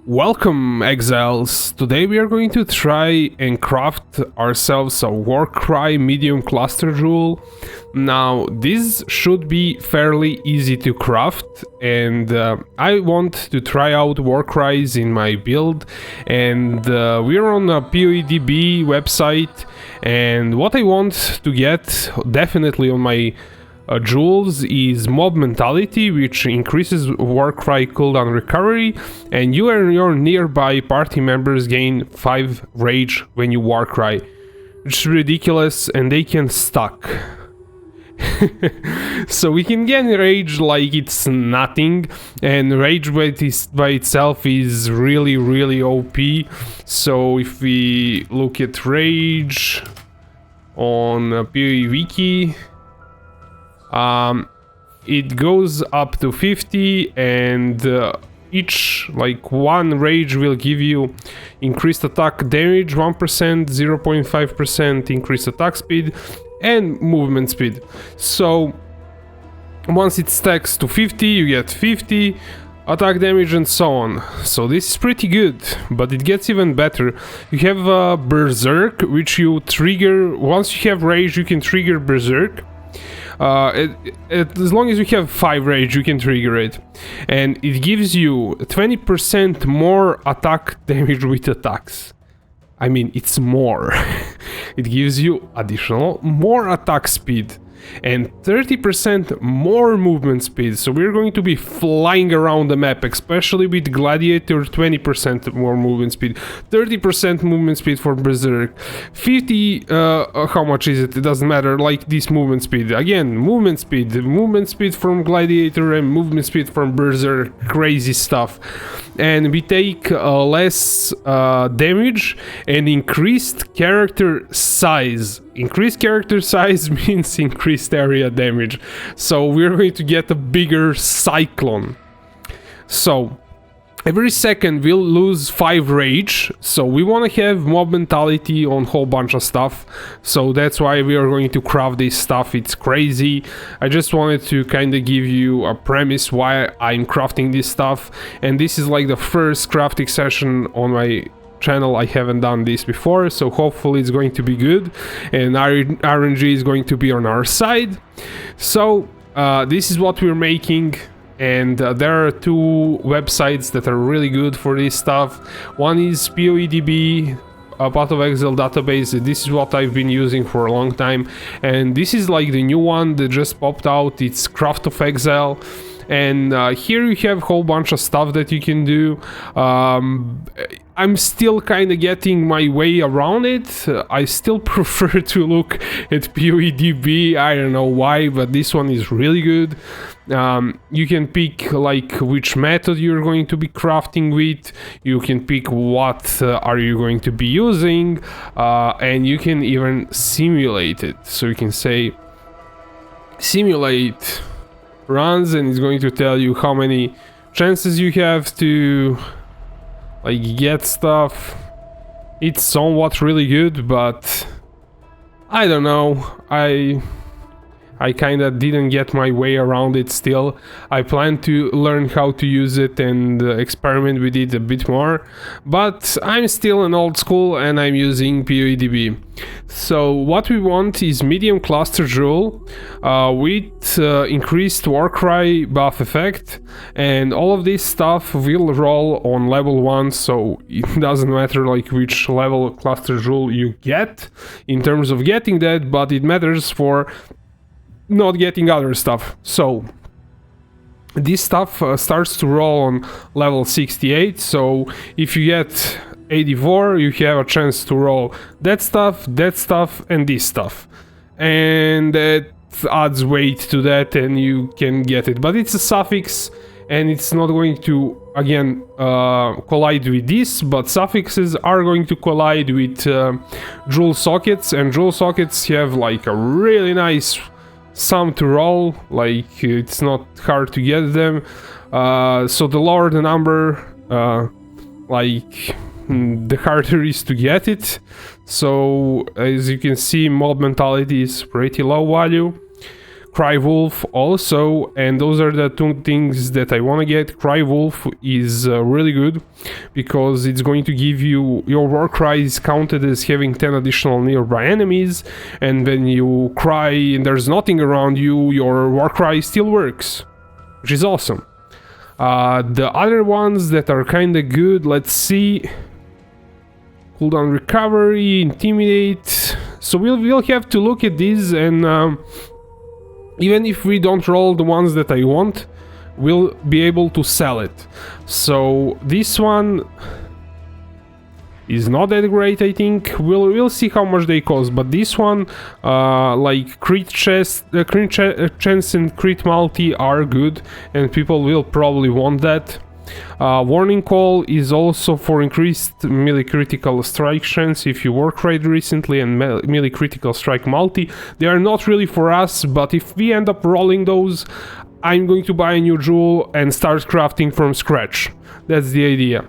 Welcome, Exiles! Today we are going to try and craft ourselves a Warcry medium cluster jewel. Now, this should be fairly easy to craft, and I want to try out Warcries in my build, and we're on a POE website, and what I want to get definitely on my jewels is mob mentality, which increases Warcry cooldown recovery, and you and your nearby party members gain 5 rage when you Warcry. It's ridiculous, and they can stack. So we can gain rage like it's nothing, and rage by itself is really OP. So if we look at rage on POE wiki, it goes up to 50, and each one rage will give you increased attack damage 1%, 0.5% increased attack speed and movement speed. So once it stacks to 50, you get 50 attack damage and so on. So this is pretty good, but it gets even better. You have Berserk, which you trigger once you have rage. You can trigger Berserk. As long as you have 5 rage, you can trigger it, and it gives you 20% more attack damage with attacks. I mean, it's more. It gives you additional more attack speed and 30% more movement speed. So we're going to be flying around the map, especially with Gladiator. 20% more movement speed, 30% movement speed for Berserk, 50 how much is it? It doesn't matter. Like this movement speed again, movement speed from Gladiator and movement speed from Berserk. Crazy stuff. And we take less damage and increased character size. Increased character size means increased area damage. So we're going to get a bigger cyclone. So every second we'll lose 5 rage. So we want to have mob mentality on a whole bunch of stuff. So that's why we are going to craft this stuff. It's crazy. I just wanted to kind of give you a premise why I'm crafting this stuff. And this is like the first crafting session on my channel. I haven't done this before, so hopefully it's going to be good, and RNG is going to be on our side. So this is what we're making, and there are 2 websites that are really good for this stuff. One is POE, a Path of Exile database. This is what I've been using for a long time, and this is like the new one that just popped out. It's Craft of Exile. And here you have a whole bunch of stuff that you can do. I'm still kind of getting my way around it. I still prefer to look at POE. I don't know why, but this one is really good. You can pick which method you're going to be crafting with. You can pick what are you going to be using, and you can even simulate it. So you can say simulate runs, and it's going to tell you how many chances you have to get stuff. It's somewhat really good, but I don't know, I kind of didn't get my way around it still. I plan to learn how to use it and experiment with it a bit more, but I'm still an old school and I'm using POE. So what we want is medium cluster jewel with increased Warcry buff effect, and all of this stuff will roll on level 1, so it doesn't matter which level cluster jewel you get in terms of getting that, but it matters for not getting other stuff. So this stuff starts to roll on level 68, so if you get 84, you have a chance to roll that stuff, and this stuff, and that adds weight to that, and you can get it. But it's a suffix, and it's not going to again collide with this, but suffixes are going to collide with jewel sockets, and jewel sockets have a really nice sum to roll. It's not hard to get them, so the lower the number, the harder is to get it. So as you can see, mob mentality is pretty low value. Cry Wolf also, and those are the two things that I want to get. Cry Wolf is really good because it's going to give you your war cry is counted as having 10 additional nearby enemies, and when you cry and there's nothing around you, your war cry still works, which is awesome. The other ones that are kind of good, let's see. Cooldown recovery, intimidate. So we'll have to look at these, and even if we don't roll the ones that I want, we'll be able to sell it. So this one is not that great, I think. We'll see how much they cost, but this one, like crit chance and crit multi are good, and people will probably want that. Warning call is also for increased melee critical strike chance if you war cried recently, and melee critical strike multi. They are not really for us, but if we end up rolling those, I'm going to buy a new jewel and start crafting from scratch. That's the idea.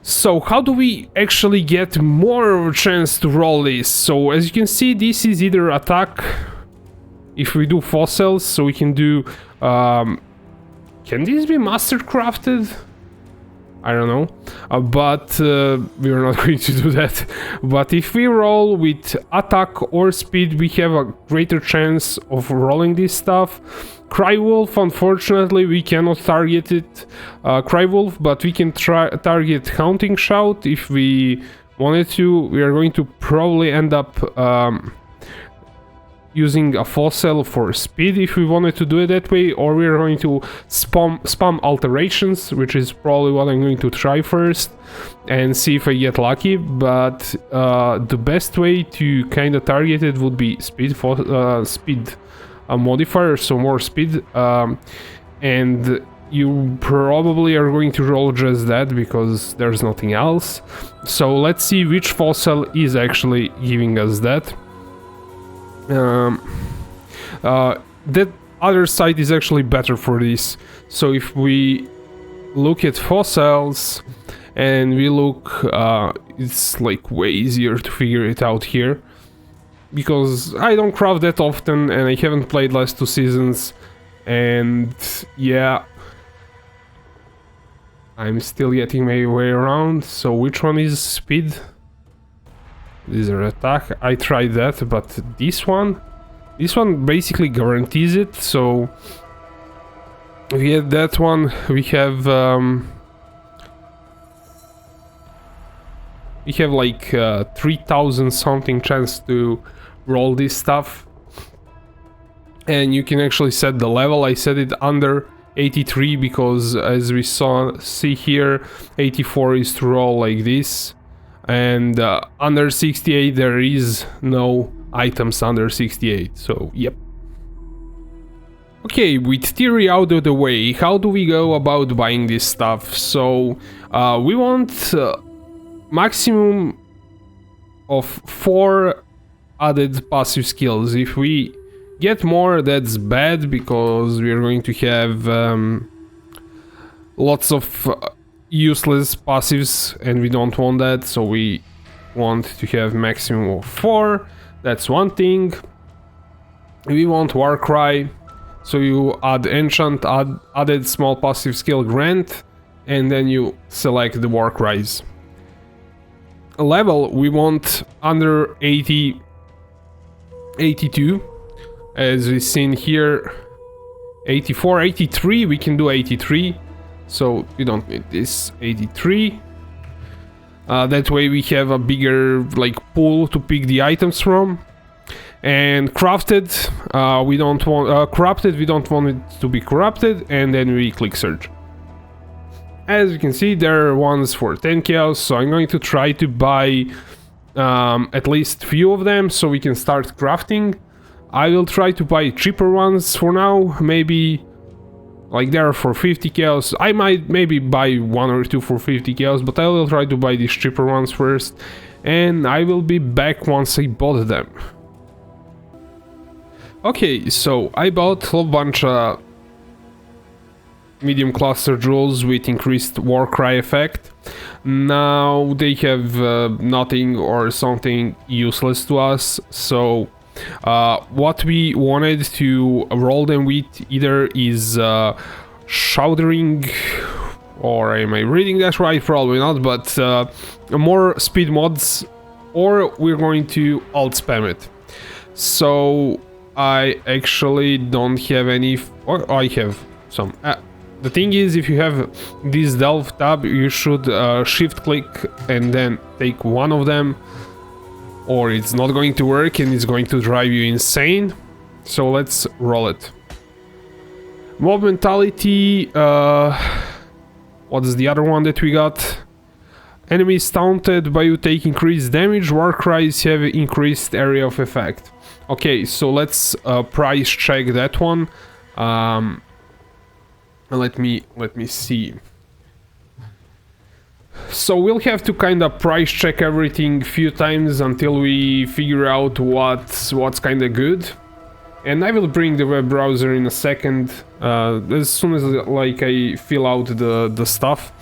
So how do we actually get more of a chance to roll this? So as you can see, this is either attack, if we do fossils, so we can do... can this be master crafted? I don't know, but we're not going to do that. But if we roll with attack or speed, we have a greater chance of rolling this stuff. Cry Wolf, unfortunately, we cannot target it. Cry Wolf, but we can target Haunting Shout if we wanted to. We are going to probably end up using a fossil for speed if we wanted to do it that way, or we're going to spam alterations, which is probably what I'm going to try first and see if I get lucky. But the best way to kind of target it would be speed modifier, so more speed, and you probably are going to roll just that because there's nothing else. So let's see which fossil is actually giving us that. That other side is actually better for this. So if we look at fossils and we look, it's like way easier to figure it out here, because I don't craft that often and I haven't played last 2 seasons, and yeah, I'm still getting my way around. So which one is speed? These are attack. I tried that, but this one basically guarantees it. So if we get that one, we have like 3000 something chance to roll this stuff, and you can actually set the level. I set it under 83 because, as we see here, 84 is to roll like this. And under 68 there is no items under 68, so yep. Okay, with theory out of the way, how do we go about buying this stuff? So we want maximum of 4 added passive skills. If we get more, that's bad because we're going to have lots of useless passives and we don't want that, so we want to have maximum of 4. That's one thing. We want Warcry, so you add enchant, added small passive skill grant, and then you select the Warcries. Level, we want under 80, 82, as we've seen here, 84, 83, we can do 83. So we don't need this, 83. That way we have a bigger like pool to pick the items from. And crafted, we don't want corrupted. We don't want it to be corrupted, and then we click search. As you can see, there are ones for 10 chaos. So I'm going to try to buy at least few of them so we can start crafting. I will try to buy cheaper ones for now. Maybe. Like they are for 50 chaos. I might maybe buy 1 or 2 for 50 chaos, but I will try to buy these cheaper ones first, and I will be back once I bought them. Okay, so I bought a whole bunch of medium cluster jewels with increased Warcry effect. Now they have nothing or something useless to us, so What we wanted to roll them with either is shouldering, or am I reading that right? Probably not, but more speed mods, or we're going to alt spam it. So I actually don't have any, or I have some. The thing is, if you have this delve tab, you should shift click and then take one of them, or it's not going to work and it's going to drive you insane. So let's roll it. Mob mentality, what is the other one that we got? Enemies taunted by you take increased damage, war cries have increased area of effect. Okay, so let's price check that one. Let me see. So we'll have to kind of price check everything a few times until we figure out what's kind of good. And I will bring the web browser in a second, as soon as like I fill out the stuff.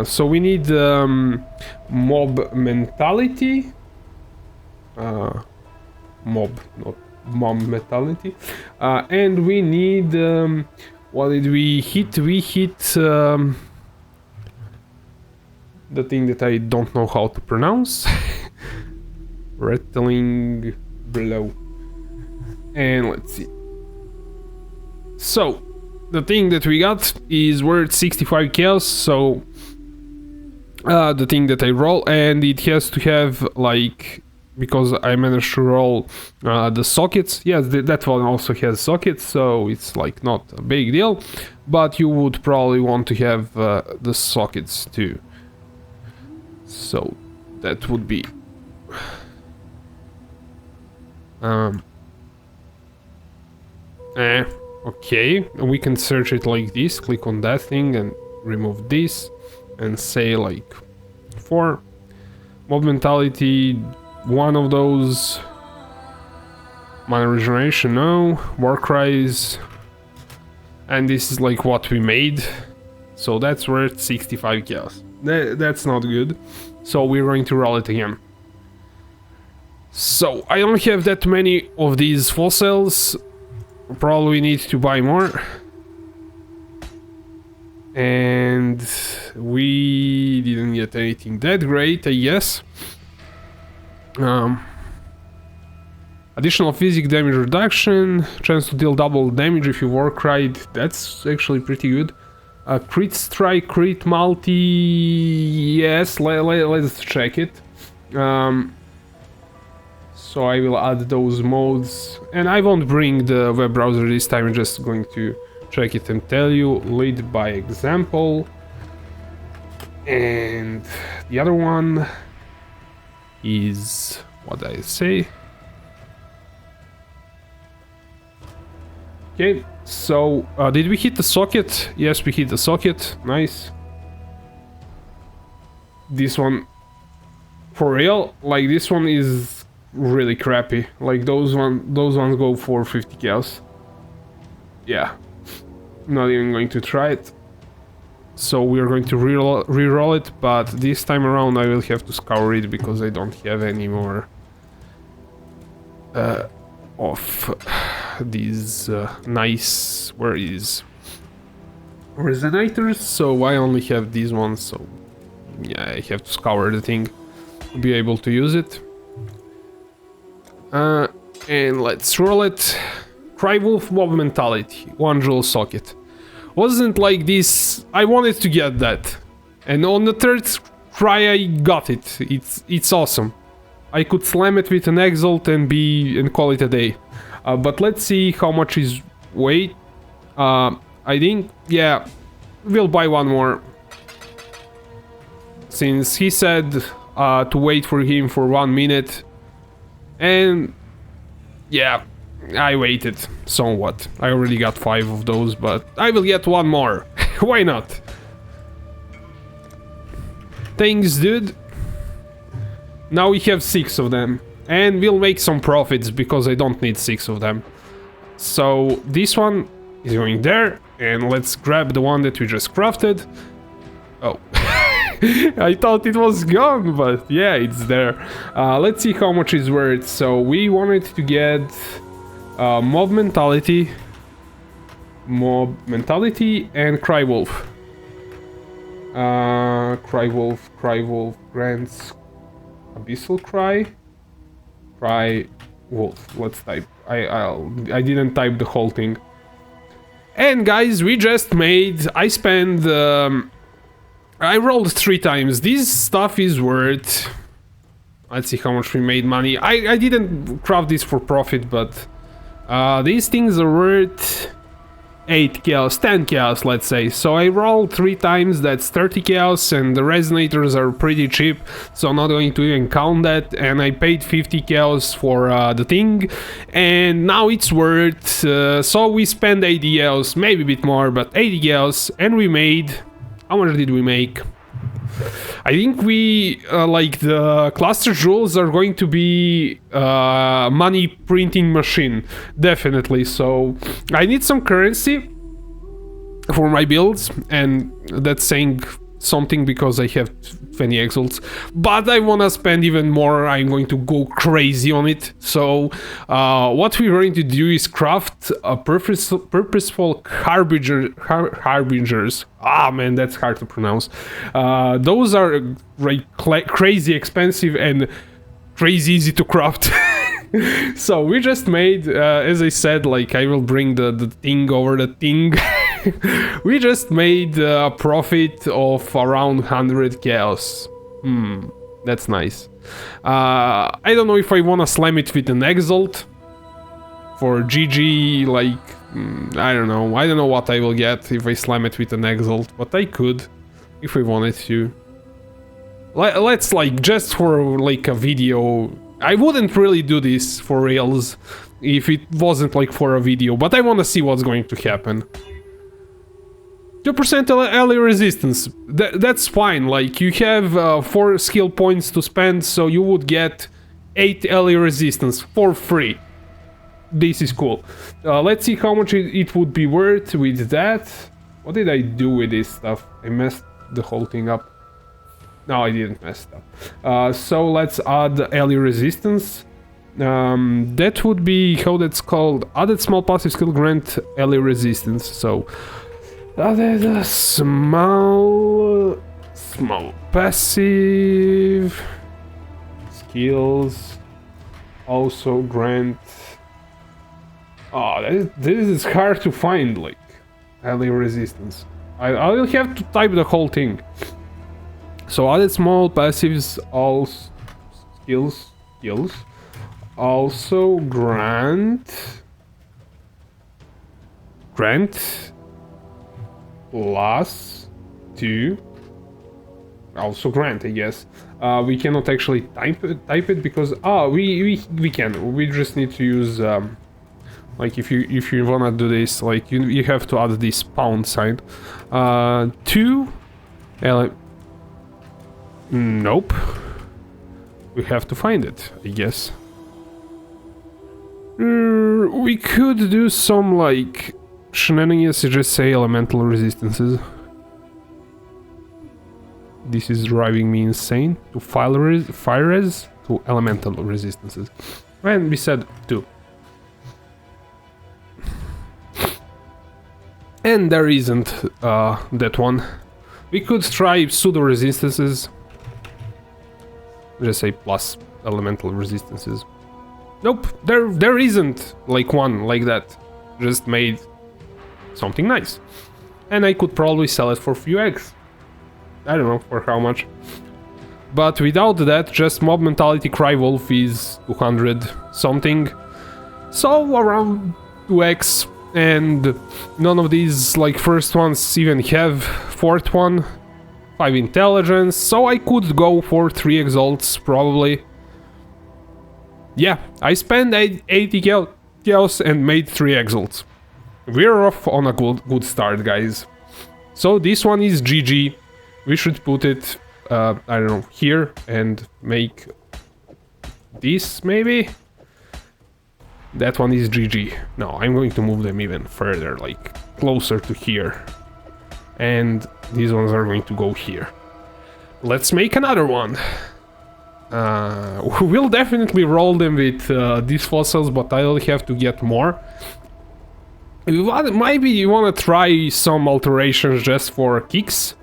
So we need mob mentality. Mob, not mom mentality. And we need, what did we hit? We hit the thing that I don't know how to pronounce. Rattling blow. And let's see. So the thing that we got is worth 65 chaos. So the thing that I roll, and it has to have like, because I managed to roll the sockets. Yes, that one also has sockets, so it's like not a big deal, but you would probably want to have the sockets too. So that would be okay, we can search it like this, click on that thing and remove this and say like 4. Mob mentality, one of those. Mana regeneration, no. War cries, and this is like what we made, so that's worth 65 chaos. That's not good, so we're going to roll it again. So I don't have that many of these fossils. Probably need to buy more. And we didn't get anything that great, I guess. Additional physic damage reduction, chance to deal double damage if you work right. That's actually pretty good. Crit strike, crit multi. Yes, let's check it. So I will add those modes, and I won't bring the web browser this time. I'm just going to check it and tell you. Lead by example, and the other one is what did I say? Okay, so did we hit the socket? Yes, we hit the socket. Nice. This one, for real, like this one is really crappy. Like those ones go for 50 chaos. Yeah, not even going to try it. So we're going to re-roll it, but this time around I will have to scour it because I don't have any more of these nice resonators. So I only have these ones, so yeah, I have to scour the thing to be able to use it. And let's roll it. Crywolf mob mentality, 1 jewel socket. Wasn't like this. I wanted to get that, and on the 3rd try I got it. It's awesome. I could slam it with an Exalt and call it a day. But let's see how much is weight. I think, yeah, we'll buy one more, since he said to wait for him for 1 minute. And yeah, I waited somewhat. I already got 5 of those, but I will get 1 more. Why not? Thanks, dude. Now we have 6 of them, and we'll make some profits because I don't need 6 of them. So this one is going there, and let's grab the one that we just crafted. Oh. I thought it was gone, but yeah, it's there. Let's see how much it's worth. So we wanted to get mob mentality, and cry wolf. Cry wolf grants abyssal cry wolf. Let's type. I didn't type the whole thing. And guys, we just made. I rolled 3 times. This stuff is worth. Let's see how much we made money. I didn't craft this for profit, but these things are worth 8 chaos, 10 chaos, let's say. So I rolled 3 times, that's 30 chaos, and the resonators are pretty cheap, so I'm not going to even count that. And I paid 50 chaos for the thing, and now it's worth, so we spent 80 chaos, maybe a bit more, but 80 chaos, and we made, how much did we make? I think we, like the cluster jewels are going to be money printing machine, definitely. So I need some currency for my builds, and that's saying something because I have 20 exalts, but I want to spend even more. I'm going to go crazy on it. So what we're going to do is craft a purposeful harbingers. Ah man, that's hard to pronounce. Those are like crazy expensive and crazy easy to craft. So we just made, as I said, like I will bring the thing over the thing. We just made a profit of around 100 chaos. That's nice. I don't know if I want to slam it with an Exalt for GG, like, I don't know what I will get if I slam it with an Exalt, but I could if I wanted to. Let's, like, just for like a video, I wouldn't really do this for reals if it wasn't like for a video, but I want to see what's going to happen. 2% ally resistance, that's fine, like you have 4 skill points to spend, so you would get 8 ally resistance for free. This is cool. Let's see how much it would be worth with that. What did I do with this stuff? I messed the whole thing up. No, I didn't mess it up. So let's add ally resistance. That would be how that's called. Added small passive skill grant ally resistance. So added a small passive skills also grant. Oh, this is hard to find, like ally resistance. I will have to type the whole thing. So added small passives, all skills also grant plus 2. Also grant, I guess. We cannot actually type it because we can. We just need to use like if you wanna do this, like you have to add this pound sign. 2. Nope. We have to find it, I guess. We could do some like shenanigans, just say elemental resistances. This is driving me insane. To fire res to elemental resistances. And we said 2. And there isn't that one. We could try pseudo resistances. Just say plus elemental resistances. Nope, there isn't like one like that. Just made something nice. And I could probably sell it for a few eggs. I don't know for how much. But without that, just mob mentality cry wolf is 200 something. So around 2x. And none of these like first ones even have fourth one. 5 intelligence, so I could go for 3 exalts probably. Yeah, I spent 80 chaos and made 3 exalts. We're off on a good start, guys. So this one is GG. We should put it, I don't know, here and make this maybe. That one is GG. No, I'm going to move them even further, like closer to here. And these ones are going to go here. let's make another one. We'll definitely roll them with these fossils, but I'll have to get more. Maybe you want to try some alterations just for kicks.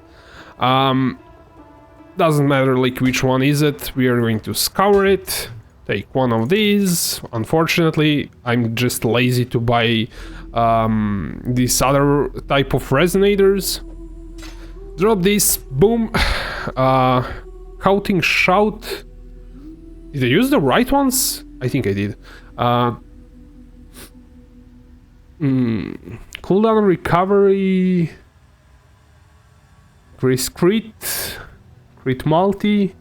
Doesn't matter like which one is it. We are going to scour it. Take one of these. Unfortunately, I'm just lazy to buy this other type of resonators. Drop this. Boom. Scouting shout. Did I use the right ones? I think I did. Cooldown recovery. Crit multi.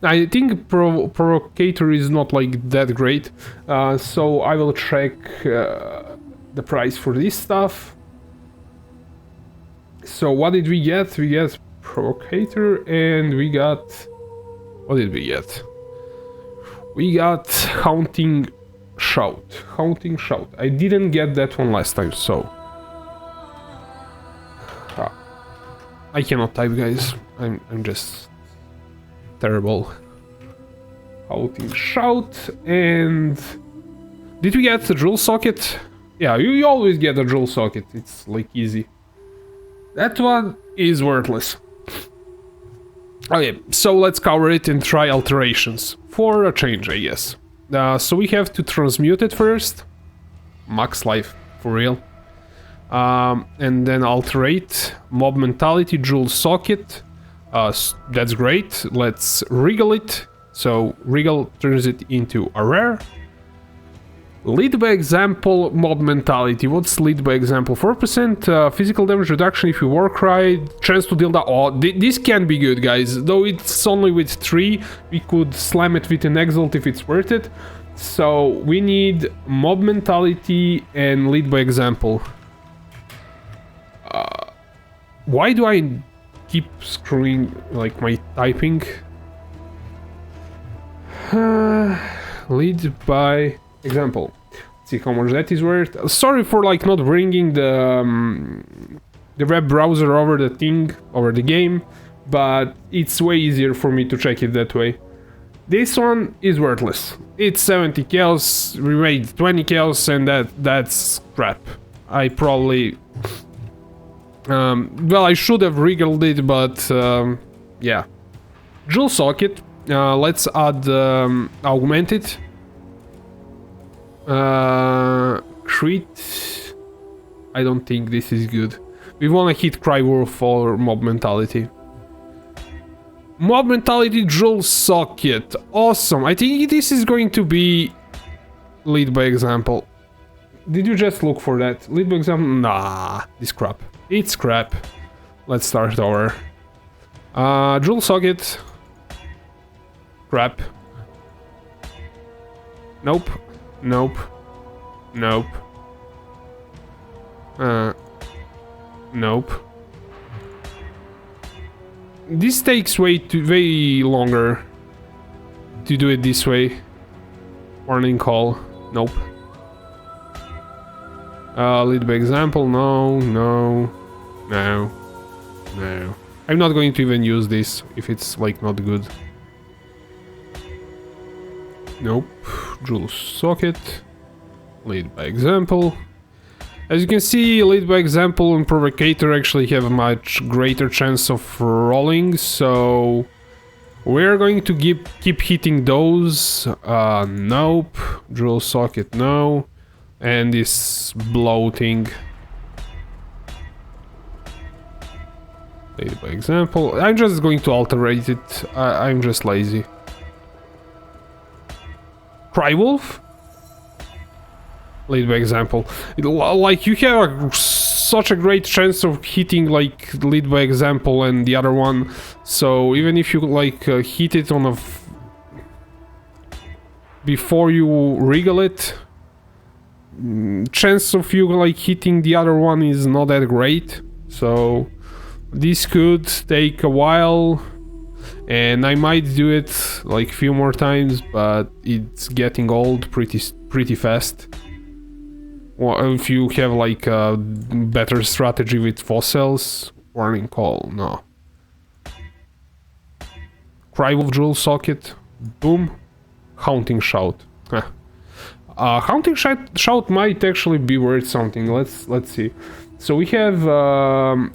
I think provocator is not like that great, so I will check the price for this stuff. So what did we get? We get provocator and we got... What did we get? We got haunting shout. Haunting shout. I didn't get that one last time, so... I cannot type, guys. I'm just... terrible. Haunting shout and... Did we get the drill socket? Yeah, you always get a drill socket. It's like easy. That one is worthless. Okay, so let's cover it and try alterations. For a change, I guess. So we have to transmute it first. Max life, for real. And then alterate. Mob mentality, drill socket. That's great. Let's wriggle it. So wriggle turns it into a rare. Lead by example, mob mentality. What's lead by example? 4% physical damage reduction if you war cry. Chance to deal that. Oh, this can be good, guys. Though it's only with 3, we could slam it with an Exalt if it's worth it. So we need mob mentality and lead by example. Why do I keep screwing like my typing? Lead by example. Let's see how much that is worth. Sorry for like not bringing the web browser over the thing, over the game, but it's way easier for me to check it that way. This one is worthless. It's 70 kills, we made 20 kills, and that's crap. I probably... well, I should have wriggled it, but yeah. Jewel socket. Let's add augmented. Crit. I don't think this is good. We want to hit Cry Wolf or Mob Mentality. Mob Mentality Jewel socket. Awesome. I think this is going to be lead by example. Did you just look for that? Lead by example? Nah, this crap. It's crap. Let's start over. Jewel socket. Crap. Nope. Nope. Nope. Nope. This takes way longer to do it this way. Warning call. Nope. Lead by example. No. No. No. No. I'm not going to even use this if it's like not good. Nope. Jewel socket. Lead by example. As you can see, lead by example and provocator actually have a much greater chance of rolling, so we're going to keep hitting those. Nope. Jewel socket, no. And this bloating. Lead by example. I'm just going to alterate it. I'm just lazy. Cry Wolf? Lead by example. Like, you have such a great chance of hitting, like, lead by example and the other one. So, even if you, like, hit it on a... before you wriggle it, chance of you, like, hitting the other one is not that great. So, this could take a while. And I might do it, like, a few more times, but it's getting old pretty fast. Well, if you have like a better strategy with fossils, warning call, no. Cry Wolf Jewel Socket, boom, Haunting Shout. Haunting Shout might actually be worth something. Let's see. So we have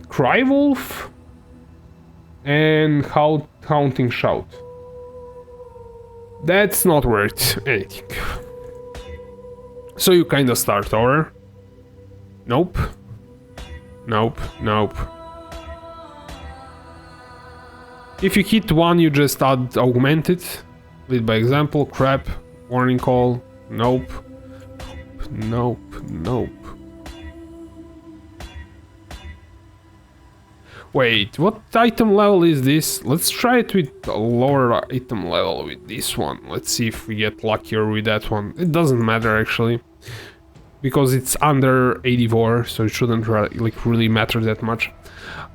Cry Wolf and Haunting Shout. That's not worth anything. So you kind of start over. Nope. Nope. Nope. If you hit one, you just add Augmented. Lead by example. Crap. Warning Call. Nope. Nope. Nope. Wait, what item level is this? Let's try it with a lower item level with this one. Let's see if we get luckier with that one. It doesn't matter actually, because it's under 84, so it shouldn't like really matter that much.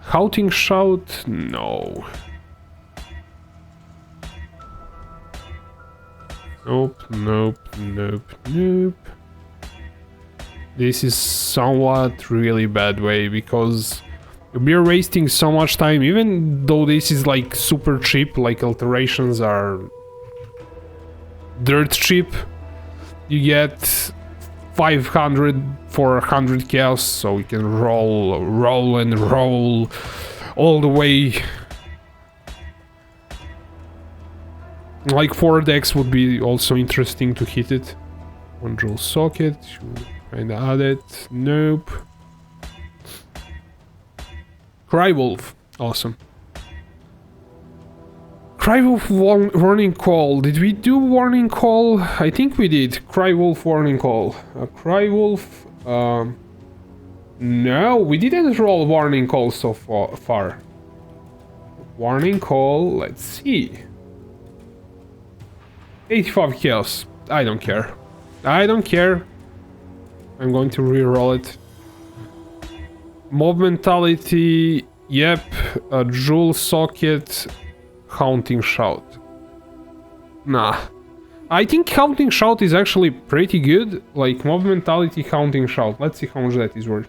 Haunting Shout, no. Nope, nope, nope, nope. This is somewhat really bad way, because we're wasting so much time, even though this is like super cheap, like alterations are dirt cheap. You get 500 for 100 chaos, so we can roll all the way. Like 4 decks would be also interesting to hit it. One Jewel Socket, kinda add it, nope. Cry Wolf, awesome. Cry Wolf Warning Call, did we do Warning Call? I think we did, Cry Wolf Warning Call. Cry Wolf, no, we didn't roll Warning Call so far. Warning Call, let's see. 85 chaos, I don't care. I don't care. I'm going to re-roll it. Mob Mentality, yep, a Jewel Socket, Haunting Shout. Nah. I think Haunting Shout is actually pretty good, like Mob Mentality, Haunting Shout. Let's see how much that is worth.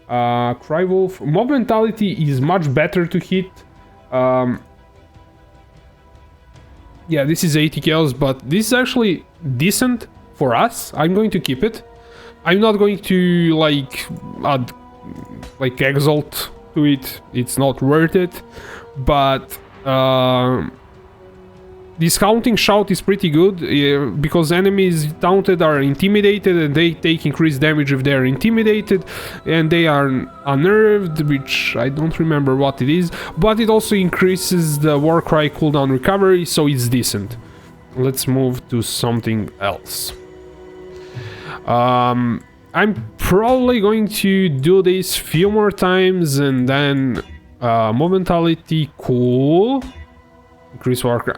Cry Wolf, Mob Mentality is much better to hit. Yeah, this is 80 kills, but this is actually decent for us. I'm going to keep it. I'm not going to like add like Exalt to it, it's not worth it, but this Haunting Shout is pretty good, because enemies taunted are intimidated and they take increased damage if they're intimidated, and they are unnerved, which I don't remember what it is, but it also increases the Warcry cooldown recovery, so it's decent. Let's move to something else. I'm probably going to do this few more times, and then Momentality, cool. Increase Warcry.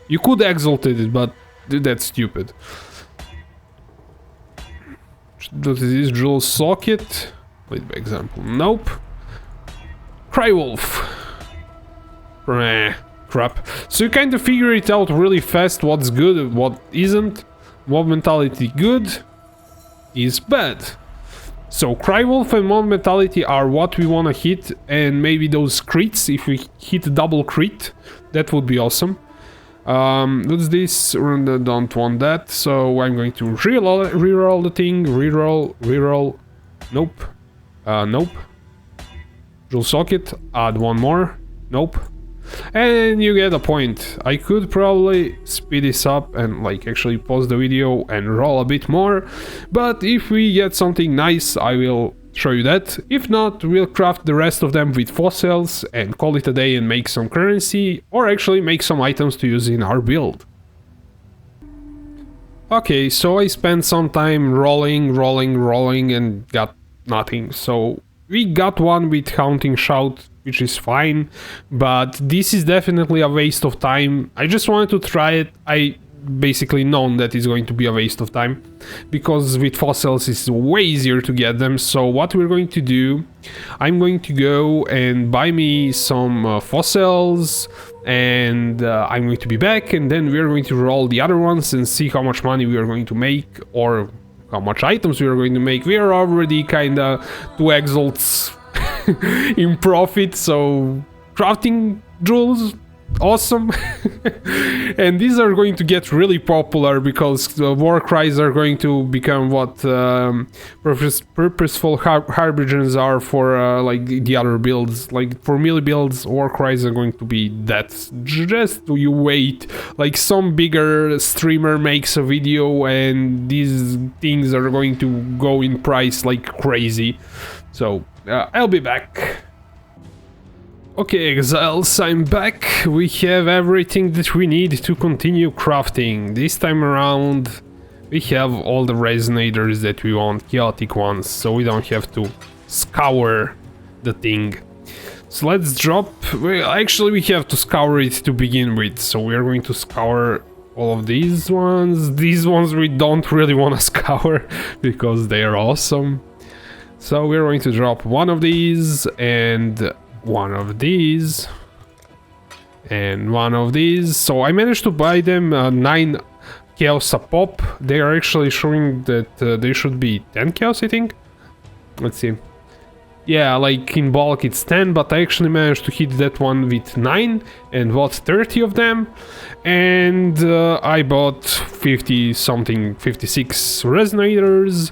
You could exalted it, but that's stupid. What is this? Jewel Socket? Lead by example. Nope. Cry Wolf. Crap. So you kind of figure it out really fast what's good and what isn't. Mob Mentality good is bad. So Cry Wolf and Mob Mentality are what we want to hit, and maybe those crits, if we hit double crit, that would be awesome. What's this? Don't want that, so I'm going to reroll the thing, reroll, nope, nope. Jewel Socket, add one more, nope. And you get a point. I could probably speed this up and like actually pause the video and roll a bit more, but if we get something nice, I will show you that. If not, we'll craft the rest of them with fossils and call it a day and make some currency, or actually make some items to use in our build. Okay, so I spent some time rolling and got nothing. So we got one with Haunting Shout, which is fine, but this is definitely a waste of time. I just wanted to try it. I basically known that it's going to be a waste of time, because with fossils it's way easier to get them. So what we're going to do, I'm going to go and buy me some fossils, and I'm going to be back, and then we're going to roll the other ones and see how much money we are going to make, or how much items we are going to make. We are already kinda 2 exalts in profit, so crafting jewels awesome. And these are going to get really popular because war cries are going to become what purposeful harbingers are for like the other builds. Like for melee builds, war cries are going to be that. Just you wait. Like some bigger streamer makes a video and these things are going to go in price like crazy. So I'll be back. Okay, Exiles, I'm back. We have everything that we need to continue crafting. This time around, we have all the resonators that we want, chaotic ones, so we don't have to scour the thing. So let's drop... Well, actually, we have to scour it to begin with, so we're going to scour all of these ones. These ones we don't really want to scour, because they are awesome. So we're going to drop one of these, and... one of these and one of these. So I managed to buy them 9 chaos a pop. They are actually showing that they should be 10 chaos, I think. Let's see. Yeah, like in bulk it's 10, but I actually managed to hit that one with 9 and bought 30 of them. And I bought 50 something, 56 resonators.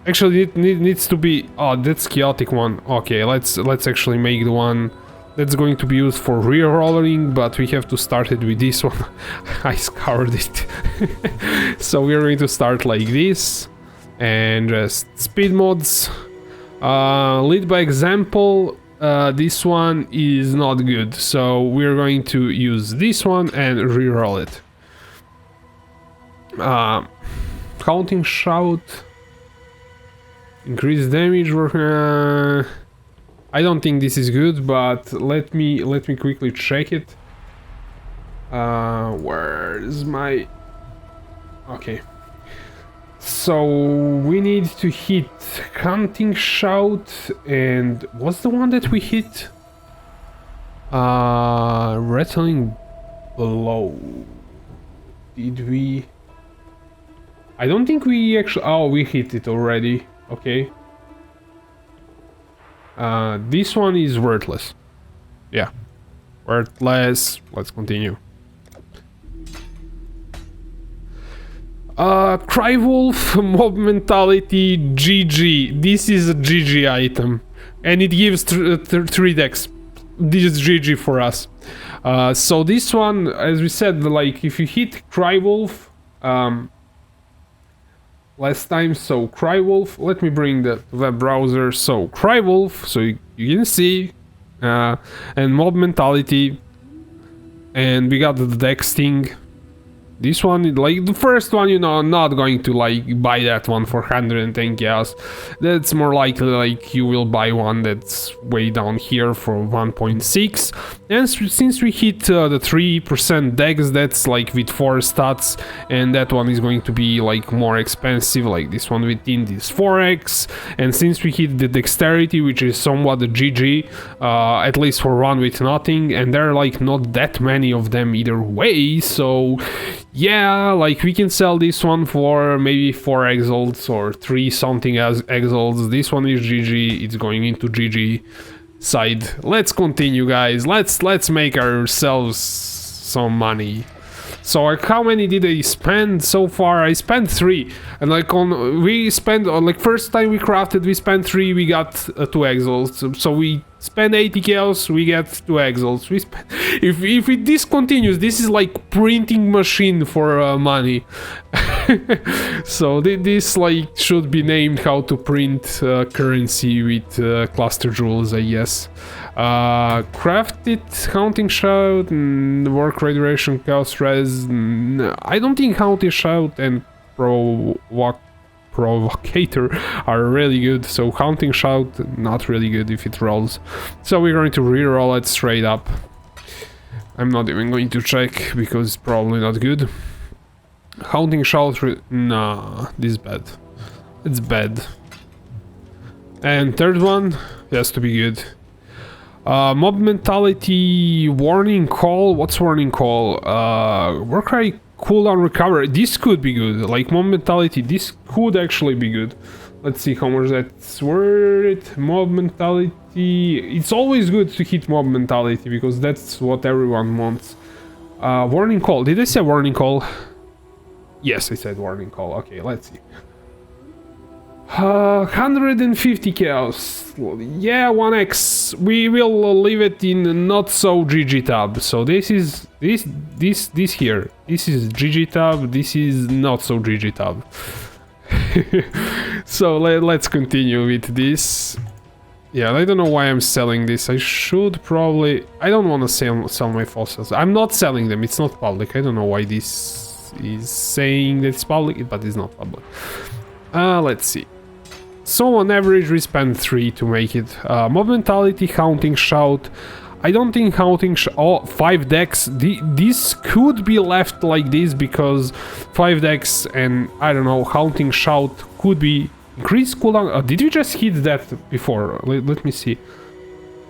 Actually, it needs to be... Oh, that's chaotic one. Okay, let's actually make the one that's going to be used for re-rolling, but we have to start it with this one. I scoured it. So we're going to start like this, and just speed mods. Lead by example. This one is not good, so we're going to use this one and re-roll it. Counting shout. Increase damage. I don't think this is good, but let me quickly check it. Where's my... Okay. So we need to hit hunting shout, and what's the one that we hit? Rattling blow. Did we? I don't think we actually... Oh, we hit it already. Okay. This one is worthless. Yeah. Worthless. Let's continue. Cry Wolf, Mob Mentality, GG. This is a GG item. And it gives 3 decks. This is GG for us. So this one, as we said, like if you hit Cry Wolf, last time, so Cry Wolf, let me bring the web browser, so Cry Wolf, so you can see, and Mob Mentality, and we got the Dex thing. This one, like the first one, you know, I'm not going to like buy that one for 110 chaos. That's more likely like you will buy one that's way down here for 1.6. And since we hit the 3% dex, that's like with 4 stats, and that one is going to be like more expensive, like this one with int is 4x. And since we hit the dexterity, which is somewhat the GG, at least for one with nothing, and there are like not that many of them either way, so yeah, like we can sell this one for maybe 4 exalts or 3 something as exalts. This one is GG, it's going into GG side. Let's continue, guys. Let's make ourselves some money. So like, how many did I spend so far? I spent 3, and like we spent on like first time we crafted, we spent 3, we got 2 exalts. So we spend 80 chaos, we get 2 exalts. We spend, if it discontinues, this is like printing machine for money. So this like should be named how to print currency with cluster jewels, I guess. Craft it, counting shout, work radiation, chaos res. I don't think counting shout and provocator are really good, so counting shout not really good if it rolls. So we're going to re-roll it straight up. I'm not even going to check because it's probably not good. Counting shout, nah, this is bad. It's bad. And third one has to be good. Mob mentality, warning call. What's warning call? Warcry cooldown recovery. This could be good. Like mob mentality, this could actually be good. Let's see how much that's worth. Mob mentality. It's always good to hit mob mentality because that's what everyone wants. Warning call. Did I say warning call? Yes, I said warning call. Okay, let's see. 150 chaos. Yeah, 1x. We will leave it in not so GG tab. So this is this here. This is GG tab. This is not so GG tab. So let's continue with this. Yeah, I don't know why I'm selling this. I should probably... I don't want to sell my fossils. I'm not selling them. It's not public. I don't know why this is saying that it's public, but it's not public. Let's see. So on average we spend 3 to make it. Mob mentality, haunting shout. I don't think haunting oh, 5 decks. This could be left like this because 5 decks and I don't know, haunting shout could be increased cooldown. Did you just hit that before? Let me see.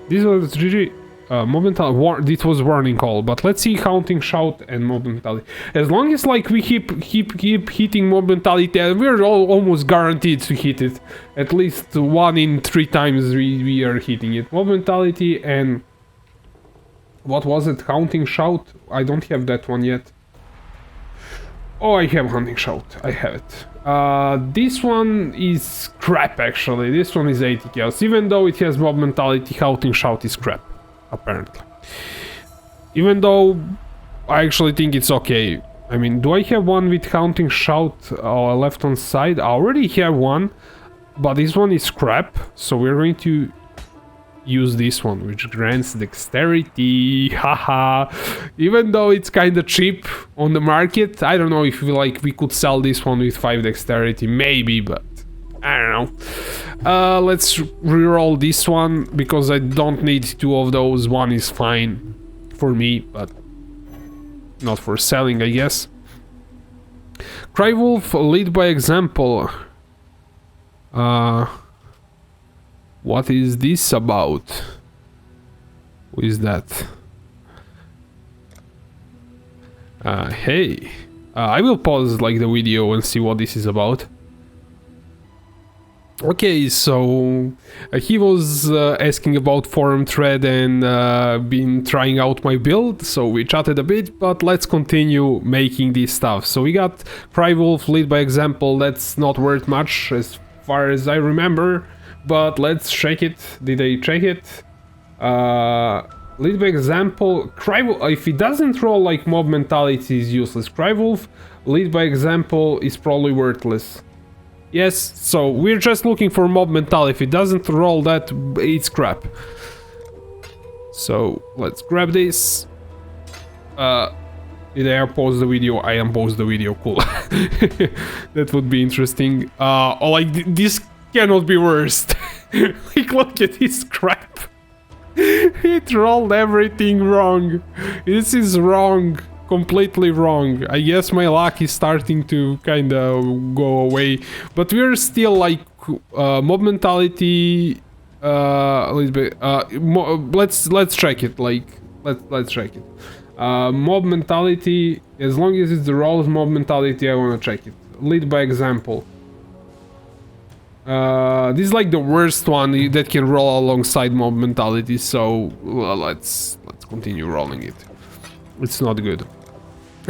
This was GG. Mob mentality. It was warning call, but let's see haunting shout and mob mentality. As long as like we keep hitting mob mentality, and we're almost guaranteed to hit it. At least 1 in 3 times we are hitting it. Mob mentality and what was it? Haunting shout? I don't have that one yet. Oh, I have hunting shout. I have it. This one is crap actually. This one is 80 kills. Even though it has mob mentality, haunting shout is crap. Apparently. Even though I actually think it's okay. I mean, do I have one with haunting shout left on side? I already have one, but this one is crap. So we're going to use this one, which grants dexterity. Haha. Even though it's kind of cheap on the market, I don't know if we could sell this one with 5 dexterity, maybe, but I don't know. Let's reroll this one because I don't need 2 of those. 1 is fine for me, but not for selling, I guess. Crywolf, lead by example. What is this about? Who is that? Hey. I will pause like the video and see what this is about. Okay, so he was asking about forum thread and been trying out my build, so we chatted a bit, but let's continue making this stuff. So we got Crywolf, lead by example. That's not worth much as far as I remember, but let's check it. Did I check it? Lead by example. Crywolf, if it doesn't roll like mob mentality, is useless. Crywolf, lead by example is probably worthless. Yes, so we're just looking for mob mentality. If it doesn't roll that, it's crap. So let's grab this. Did I unpause the video? I unpaused the video, cool. That would be interesting. Oh, like this cannot be worse. Like look at this crap. It rolled everything wrong. This is wrong. Completely wrong. I guess my luck is starting to kind of go away, but we're still like mob mentality. Let's check it. Like let's check it. Mob mentality. As long as it's the rolls mob mentality, I want to check it. Lead by example. This is like the worst one that can roll alongside mob mentality. So let's continue rolling it. It's not good.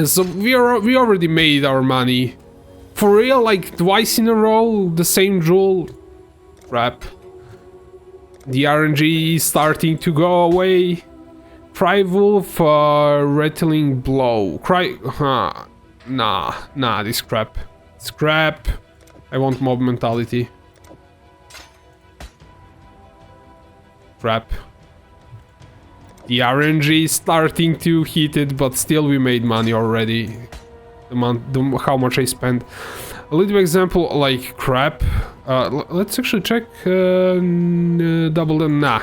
So we already made our money. For real, like twice in a row, the same jewel. Crap. The RNG is starting to go away. Crywolf, rattling blow. Nah, this crap. It's crap. I want mob mentality. Crap. The RNG is starting to hit it, but still we made money already. How much I spent. A little example, like crap. Let's actually check. Double them. Nah.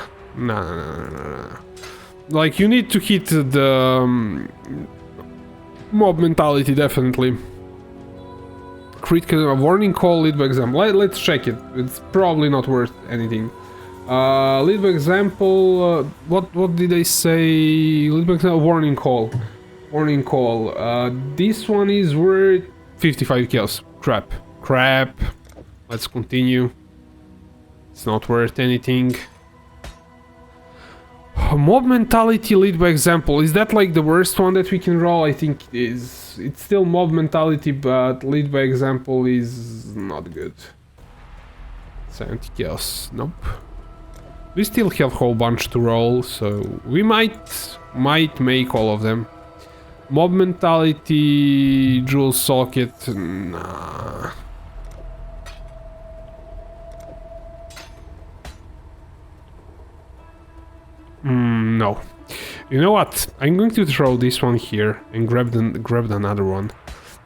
Like you need to hit the mob mentality definitely. Critical warning call. Lead by example. Let's check it. It's probably not worth anything. Lead by example, what did I say? Lead by example, warning call. Warning call. This one is worth 55 kills. Crap. Let's continue. It's not worth anything. Mob mentality, lead by example. Is that like the worst one that we can roll? I think it is. It's still mob mentality, but lead by example is not good. 70 chaos. Nope. We still have a whole bunch to roll, so we might make all of them. Mob mentality, jewel socket, nah. No. You know what? I'm going to throw this one here and grab another one.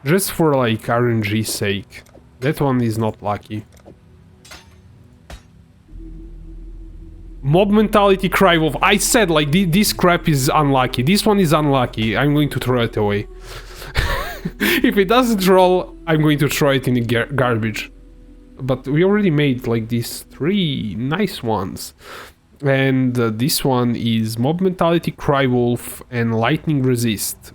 Just for like RNG sake. That one is not lucky. Mob mentality, cry wolf. I said like this crap is unlucky. This one is unlucky. I'm going to throw it away. If it doesn't roll, I'm going to throw it in the garbage. But we already made like these 3 nice ones. And this one is mob mentality, cry wolf, and lightning resist.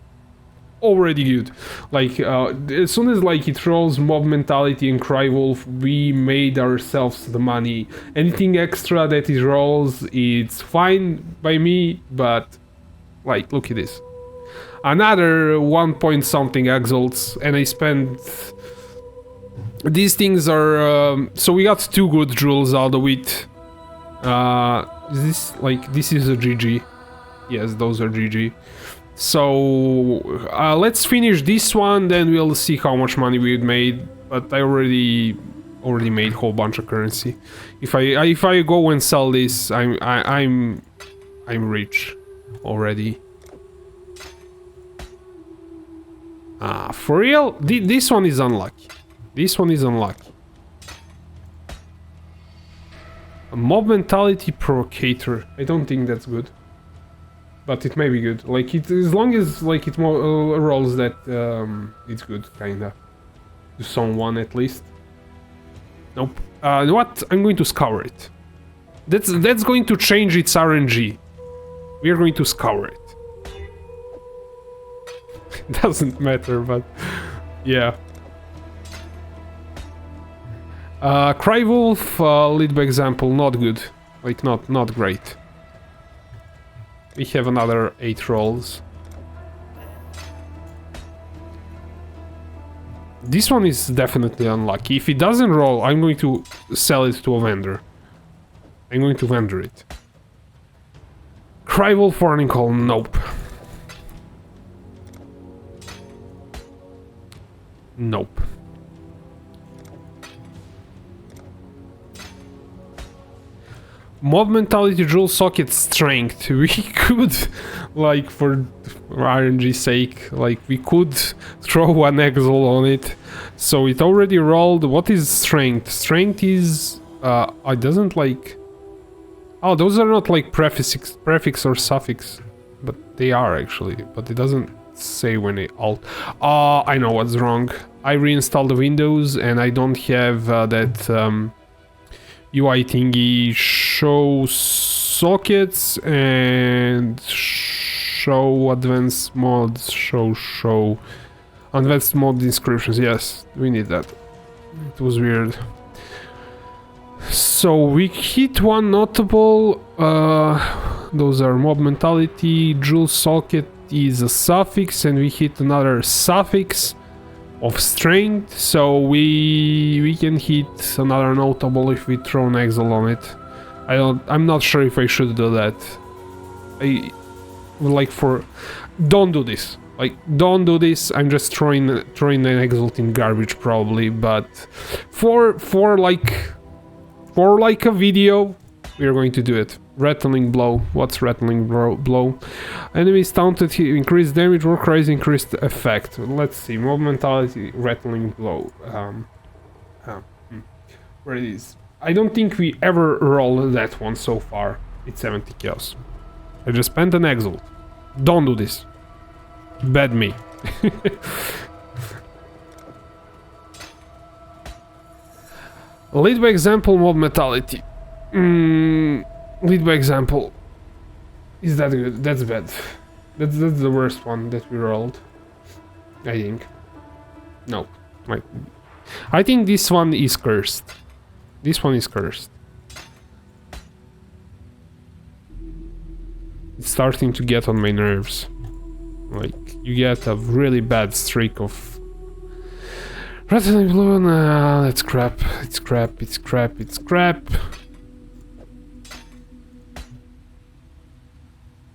Already good. Like as soon as like it rolls mob mentality and cry wolf, we made ourselves the money. Anything extra that it rolls, it's fine by me, but like look at this. Another 1 point something exalts, and I spent. These things are so we got 2 good jewels out of it. This is a GG. Yes, those are GG. So let's finish this one, then we'll see how much money we made. But I already made a whole bunch of currency. If I go and sell this, I'm rich already. For real, this one is unlucky. This one is unlucky. A mob mentality provocator. I don't think that's good. But it may be good. Like it, as long as like it rolls that it's good, kinda. To someone at least. Nope. What? I'm going to scour it. That's going to change its RNG. We are going to scour it. Doesn't matter, but yeah. Cry wolf, lead by example, not good. Like not great. We have another 8 rolls. This one is definitely unlucky. If it doesn't roll, I'm going to sell it to a vendor. I'm going to vendor it. Cry wolf warning call, nope. Nope. Mob mentality, jewel socket, strength. We could, like, for RNG sake, like, we could throw one exile on it. So it already rolled. What is strength? Strength is, it doesn't like. Oh, those are not like prefix or suffix, but they are actually. But it doesn't say when they alt. I know what's wrong. I reinstalled the Windows and I don't have that. UI thingy, show sockets and show advanced mods, show advanced mod descriptions. Yes, we need that. It was weird. So we hit one notable, those are mob mentality, jewel socket is a suffix, and we hit another suffix of strength, so we can hit another notable if we throw an exile on it. I'm not sure if I should do that. I like for don't do this. Like don't do this. I'm just throwing an exile in garbage probably, but for like a video we are going to do it. Rattling blow. What's rattling blow? Enemies taunted, increased damage, work rise, increased effect. Let's see. Mob mentality, rattling blow. Where it is? I don't think we ever rolled that one so far. It's 70 kills. I just spent an exalt. Don't do this. Bad me. Lead by example, mob mentality. Lead by example. Is that good? That's bad. That's the worst one that we rolled. I think. No. I think this one is cursed. This one is cursed. It's starting to get on my nerves. Like, you get a really bad streak of red and blue. Nah, that's crap. It's crap, it's crap, it's crap.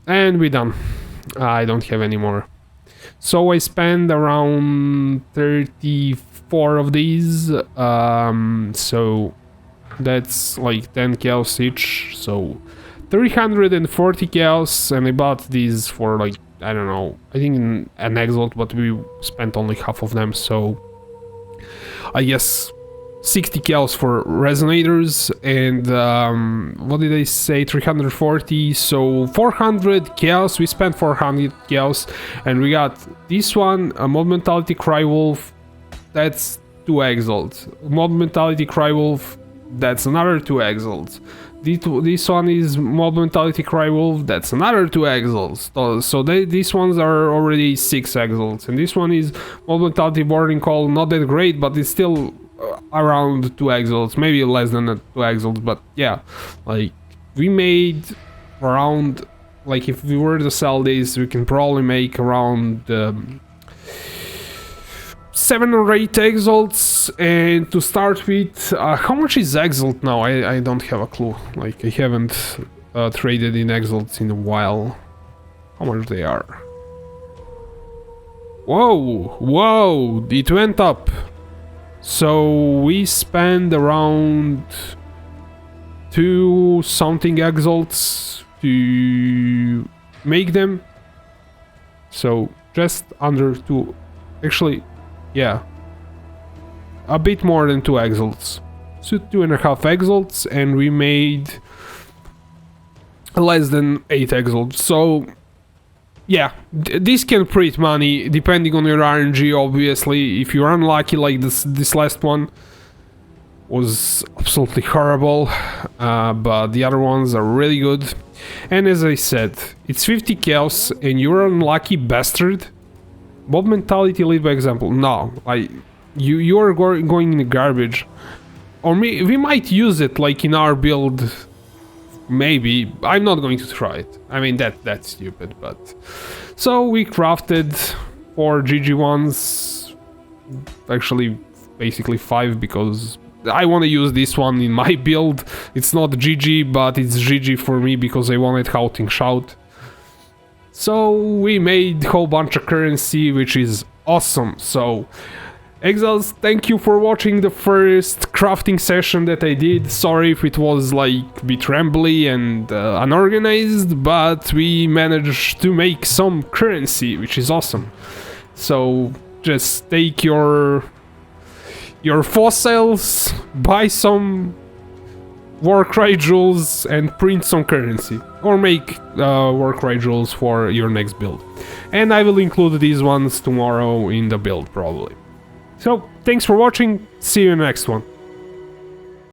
And we're done. I don't have any more. So I spend around 34 of these. So that's like 10 chaos each. So 340 chaos, and I bought these for like, I don't know, I think an Exalt, but we spent only half of them, so I guess 60 chaos for resonators, and what did I say, 340, so 400 chaos, we spent 400 chaos, and we got this one, a Mod Mentality Crywolf, that's 2 Exalts, Mod Mentality Crywolf, that's another 2 Exalts. This one is Mob Mentality Crywolf, that's another 2 Exalts. So these ones are already 6 Exalts. And this one is Mob Mentality Boarding Call, not that great, but it's still around 2 Exalts, maybe less than 2 Exalts, but yeah. Like, we made around, like if we were to sell this, we can probably make around 7 or 8 Exalts, and to start with, how much is Exalt now? I don't have a clue, like I haven't traded in Exalts in a while. How much they are? Whoa, whoa, it went up. So we spend around 2 something Exalts to make them. So just under 2, actually. Yeah, a bit more than 2 Exalts. So 2.5 Exalts, and we made less than 8 Exalts. So yeah, this can print money depending on your RNG, obviously. If you're unlucky like this last one was absolutely horrible, but the other ones are really good. And as I said, it's 50 chaos and you're an unlucky bastard. Mob Mentality lead by example. No, you are going in the garbage. Or we might use it like in our build. Maybe. I'm not going to try it. I mean, that's stupid, but... So we crafted 4 GG ones. Actually, basically 5, because I want to use this one in my build. It's not GG, but it's GG for me because I wanted Howling Shout. So we made a whole bunch of currency, which is awesome. So Exiles, thank you for watching the first crafting session that I did. Sorry if it was like a bit rambly and unorganized, but we managed to make some currency, which is awesome. So just take your fossils, buy some Warcry jewels and print some currency, or make Warcry jewels for your next build. And I will include these ones tomorrow in the build probably. So thanks for watching, see you in the next one.